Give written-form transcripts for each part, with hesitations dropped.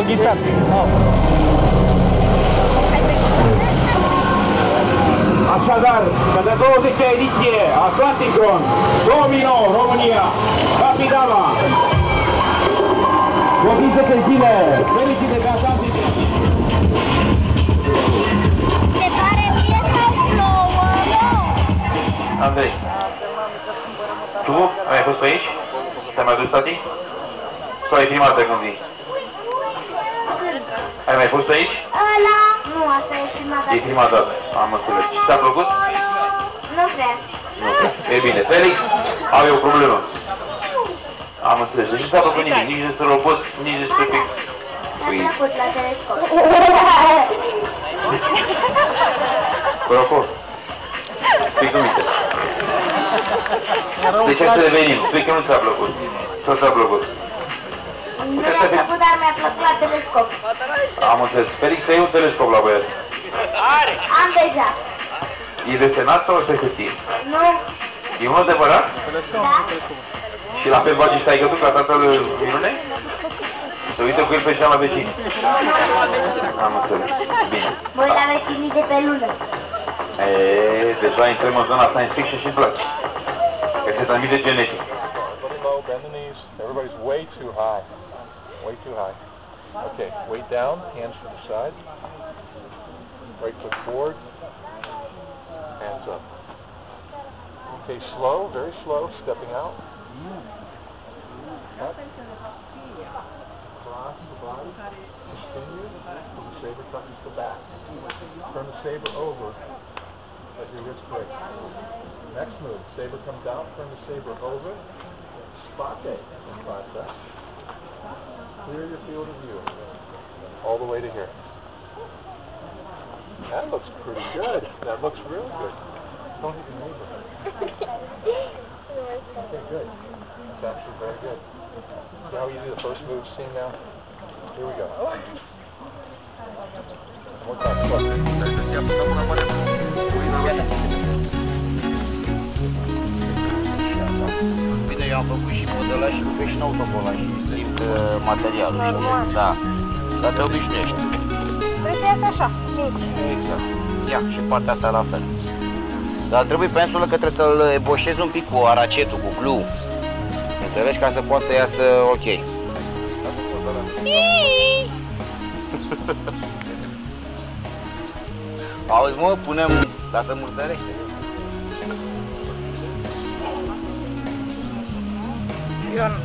Înghițat. Așadar, cea de 20-a ediție Atlanticron 2009 România, Capitala. Copii de zile, felicite de Atlanticron. Se pare mie sau plouă, nu? Andrei, tu ai fost pe aici? Te-ai mai dus, tati? Sau ai prima dată când vii? Ai mai fost aici? Ăla? Nu, asta e prima dată. E prima dată, am înțeles. Ți-a plăcut? Nu prea. Nu. E bine. Felix, am eu o problemă. Am înțeles. Deci nu s-a făcut nimic, nici despre robot, nici despre pic. Mi-a plăcut la telescop. Propo. Spui cu minte. De ce să revenim? Spui că nu ți-a plăcut. Sau ți-a plăcut? Nu mi-a plăcut, dar mi-a plăcut la telescop. Am înțeles. Felix, ai un telescop la băiat. Am deja. E desenat sau pe hârtie? Nu. E unul adevărat? Da? Și la fel face și taică tu ca tatăl Minune? Se uită cu el pe cea la vecini. Am înțeles. Bine. Voi la vecinii de pe lună. Eee, deja intrăm în zona science fiction și îmi place. Că se transmite genetic. Bend the knees. Everybody's way too high. Way too high. Okay, weight down, hands to the side. Right foot forward. Hands up. Okay, slow, very slow, stepping out. Up. Cross the body. Continue. The saber touches the back. Turn the saber over. Let your wrist break. Next move. Saber comes out. Turn the saber over. Spot A in process. Clear your field of view. All the way to here. That looks pretty good. That looks really good. Don't even move it. Okay, good. It's actually very good. See how easy the first move seemed now? Here we go. One more time. Bine, eu am făcut și modelaj și pe și în autocola și simt materialul. Da. Dar te obișnuiești. Trebuie să iasă așa, mici. Exact. Ia, și partea asta la fel. Dar trebuie pensulă că trebuie să-l eboșezi un pic cu aracetul, cu glue. Înțelegi? Ca să poată să iasă ok. Auzi, mă, punem, dar să murdărește.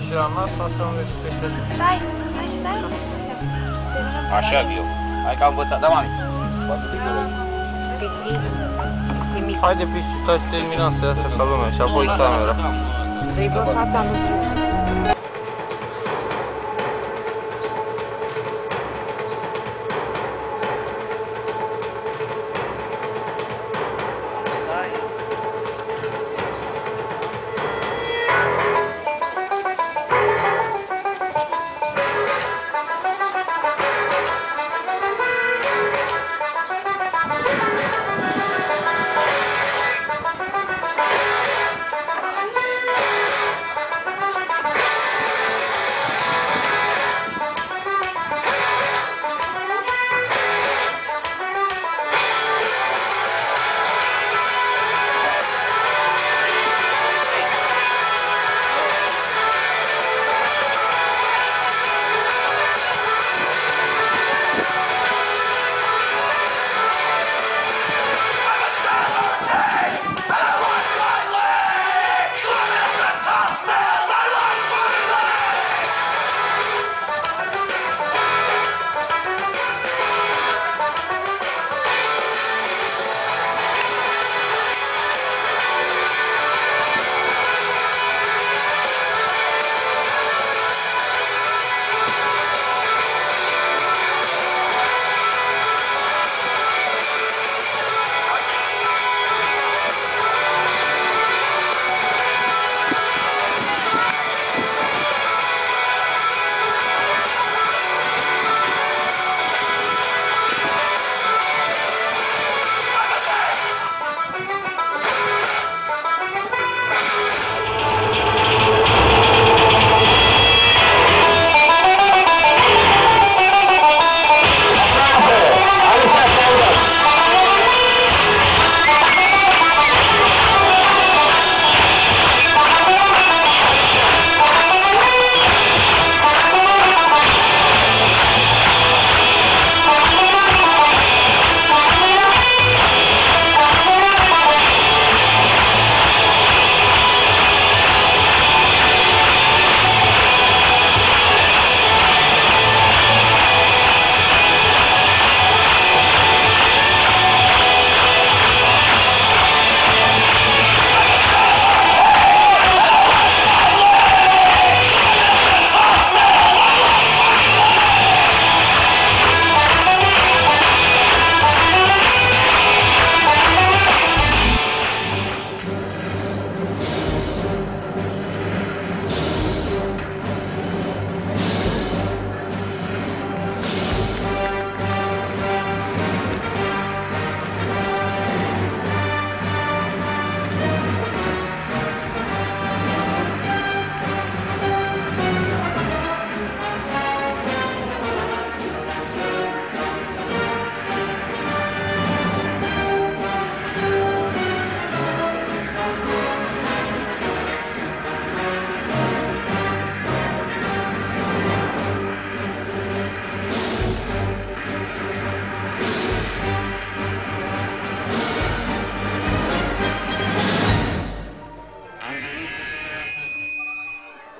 Și la masa asta unde se pește. Stai, stai. Așa viu. Hai că am învățat. Da, mami. Poate de gură. Haide, stai, terminăm să iasă ca lumea și apoi camera. Dă-i bă fața lui.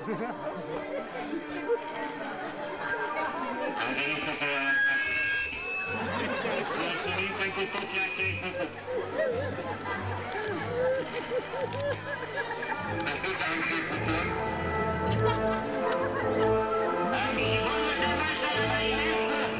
Am venit să te mulțumim pentru tot ceea ce ai făcut. Atât am și făcut. Am și bună de masă la Inescu.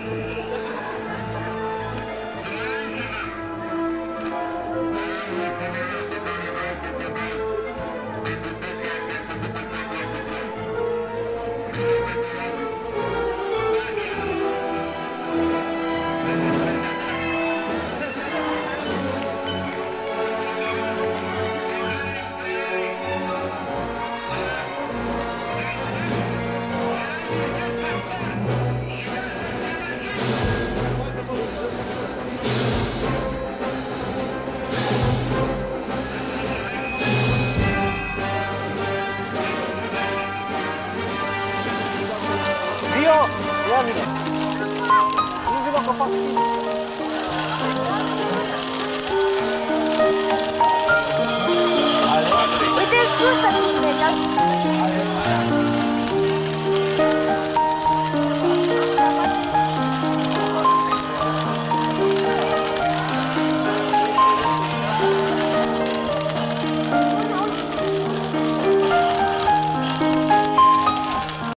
Uite sus,